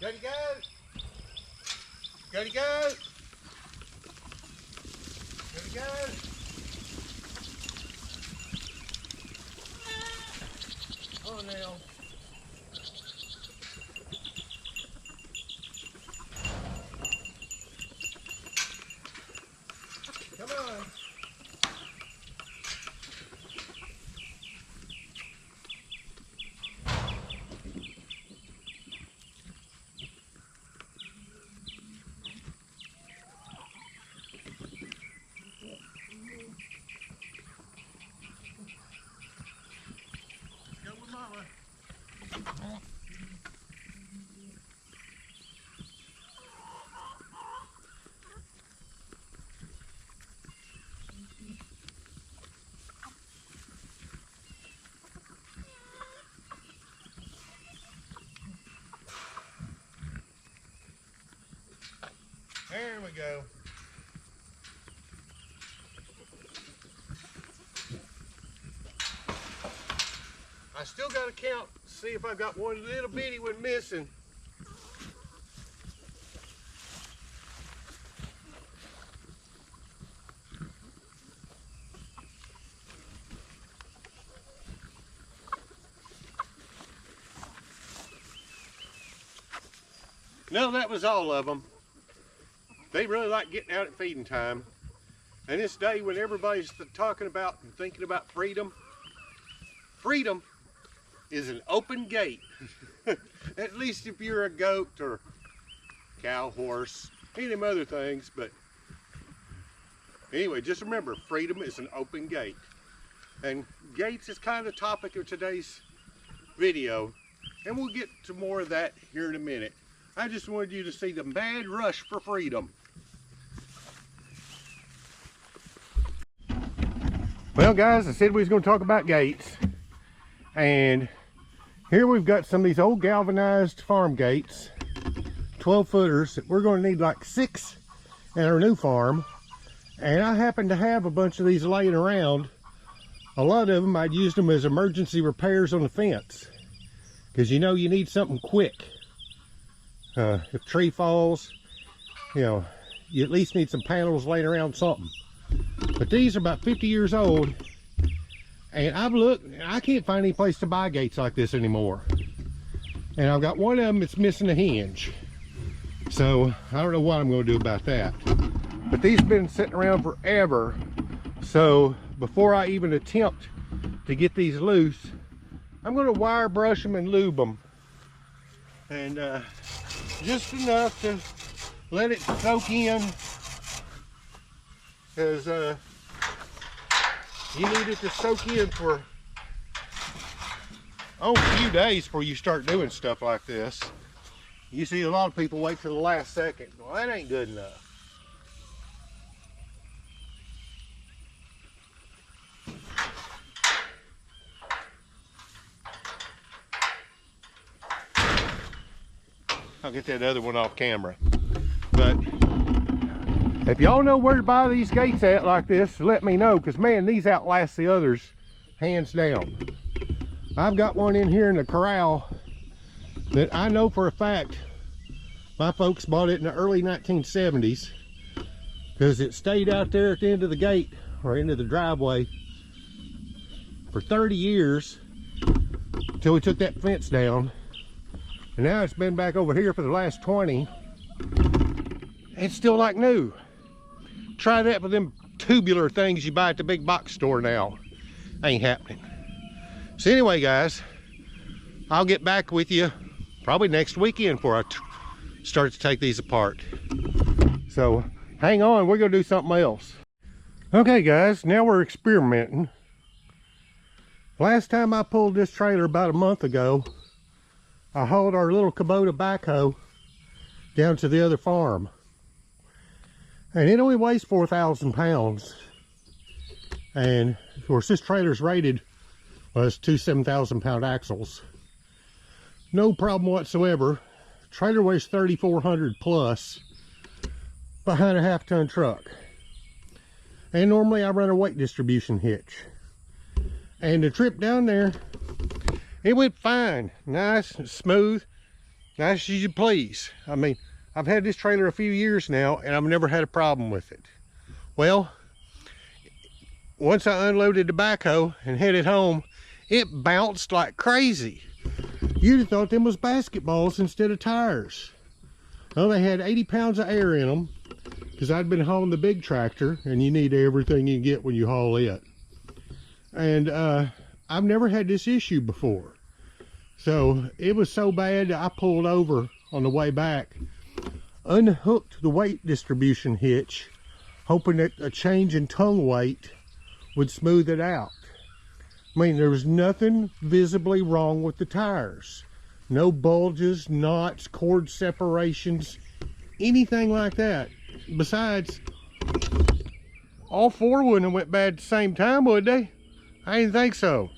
Gotta go. Gotta go. Gotta go. Oh, now. Come on. Go with Mama. There we go. I still got to count, see if I've got one little bitty one missing. No, that was all of them. They really like getting out at feeding time. And this day when everybody's talking about and thinking about freedom, freedom is an open gate. At least if you're a goat or cow, horse, any of them other things. But anyway, just remember, freedom is an open gate. And gates is kind of the topic of today's video. And we'll get to more of that here in a minute. I just wanted you to see the mad rush for freedom. Well guys, I said we was going to talk about gates, and here we've got some of these old galvanized farm gates, 12 footers, that we're going to need like 6 at our new farm. And I happen to have a bunch of these laying around. A lot of them I'd used them as emergency repairs on the fence, because you know you need something quick. If a tree falls, you know, you at least need some panels laying around something. But these are about 50 years old, and I've looked, I can't find any place to buy gates like this anymore. And I've got one of them that's missing a hinge. So I don't know what I'm going to do about that. But these have been sitting around forever. So before I even attempt to get these loose, I'm going to wire brush them and lube them. And just enough to let it soak in. Because you need it to soak in for a few days before you start doing stuff like this. You see a lot of people wait till the last second. Well, that ain't good enough. I'll get that other one off camera. But if y'all know where to buy these gates at like this, let me know, because man, these outlast the others hands down. I've got one in here in the corral that I know for a fact my folks bought it in the early 1970s, because it stayed out there at the end of the gate or into the driveway for 30 years until we took that fence down. And now it's been back over here for the last 20. It's still like new. Try that with them tubular things you buy at the big box store now. Ain't happening. So anyway guys, I'll get back with you probably next weekend before I start to take these apart. So hang on, we're gonna do something else. Okay guys, now we're experimenting. Last time I pulled this trailer about a month ago, I hauled our little Kubota backhoe down to the other farm. And it only weighs 4,000 pounds. And of course this trailer's rated, well, it's 2 7,000 pound axles. No problem whatsoever. Trailer weighs 3,400 plus behind a 1/2 ton truck. And normally I run a weight distribution hitch. And the trip down there, it went fine, nice and smooth. As you please. I mean, I've had this trailer a few years now and I've never had a problem with it. Well, once I unloaded the backhoe and headed home, it bounced like crazy. You'd have thought them was basketballs instead of tires. Well, they had 80 pounds of air in them because I'd been hauling the big tractor, and you need everything you get when you haul it. And I've never had this issue before. So it was so bad that I pulled over on the way back, unhooked the weight distribution hitch, hoping that a change in tongue weight would smooth it out. I mean, there was nothing visibly wrong with the tires. No bulges, knots, cord separations, anything like that. Besides, all four wouldn't have went bad at the same time, would they? I didn't think so.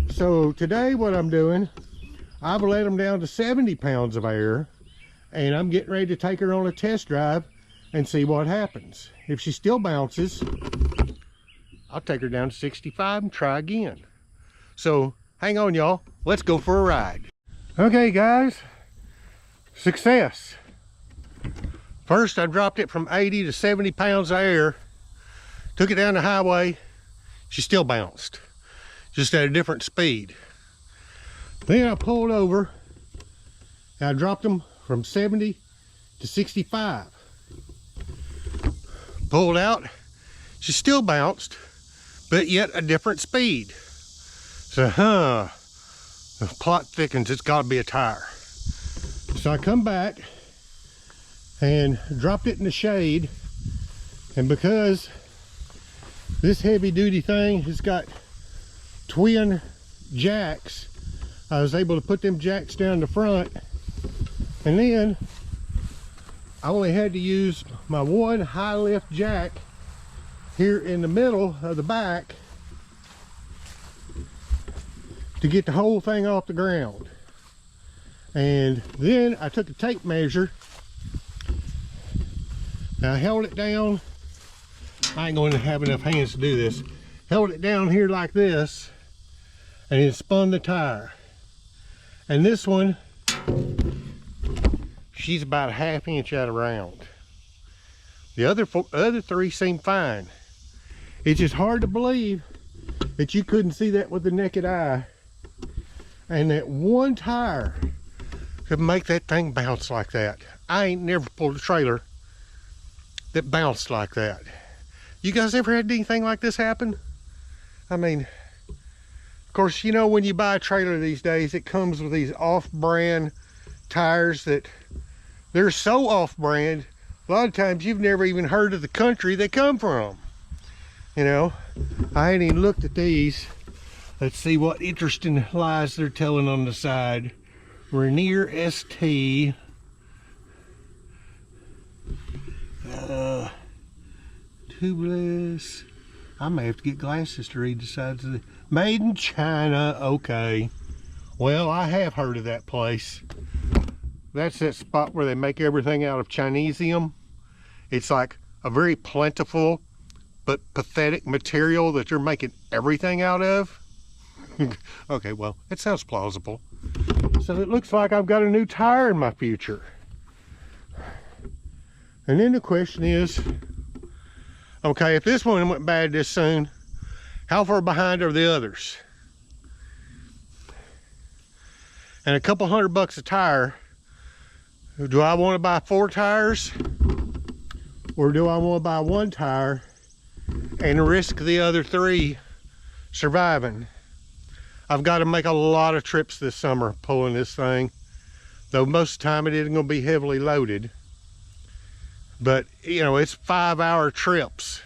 So today what I'm doing, I've let them down to 70 pounds of air, and I'm getting ready to take her on a test drive and see what happens. If she still bounces, I'll take her down to 65 and try again. So hang on, y'all. Let's go for a ride. Okay, guys, success. First, I dropped it from 80 to 70 pounds of air, took it down the highway. She still bounced, just at a different speed. Then I pulled over and I dropped them from 70 to 65. Pulled out, she still bounced, but yet a different speed. So, the plot thickens, it's gotta be a tire. So I come back and dropped it in the shade, and because this heavy duty thing has got twin jacks, I was able to put them jacks down the front, and then I only had to use my one high lift jack here in the middle of the back to get the whole thing off the ground. And then I took a tape measure. I held it down. I ain't going to have enough hands to do this. Held it down here like this, and it spun the tire. And this one, she's about a ½ inch out of round. The other three seem fine. It's just hard to believe that you couldn't see that with the naked eye, and that one tire could make that thing bounce like that. I ain't never pulled a trailer that bounced like that. You guys ever had anything like this happen? I mean, of course, you know, when you buy a trailer these days, it comes with these off-brand tires that they're so off-brand, a lot of times you've never even heard of the country they come from. You know, I ain't even looked at these. Let's see what interesting lies they're telling on the side. Rainier ST. Tubeless. I may have to get glasses to read the sides of the... Made in China. Okay. Well, I have heard of that place. That's that spot where they make everything out of Chinesium. It's like a very plentiful but pathetic material that they're making everything out of. Okay, well, it sounds plausible. So it looks like I've got a new tire in my future. And then the question is, okay, if this one went bad this soon, how far behind are the others? And a couple $100 a tire, do I want to buy 4 tires? Or do I want to buy 1 tire and risk the other 3 surviving? I've got to make a lot of trips this summer pulling this thing, though most of the time it isn't going to be heavily loaded. But you know, it's 5-hour trips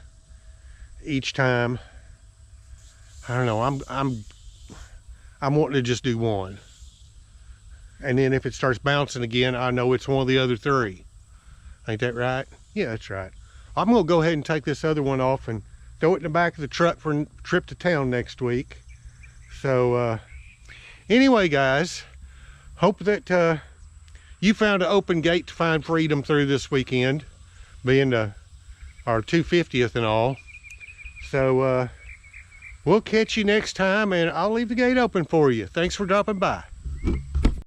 each time. I don't know, I'm wanting to just do 1, and then if it starts bouncing again, I know it's one of the other 3. Ain't that right? Yeah, that's right. I'm gonna go ahead and take this other one off and throw it in the back of the truck for a trip to town next week. So anyway, guys, hope that you found an open gate to find freedom through this weekend, being our 250th and all. So we'll catch you next time, and I'll leave the gate open for you. Thanks for dropping by.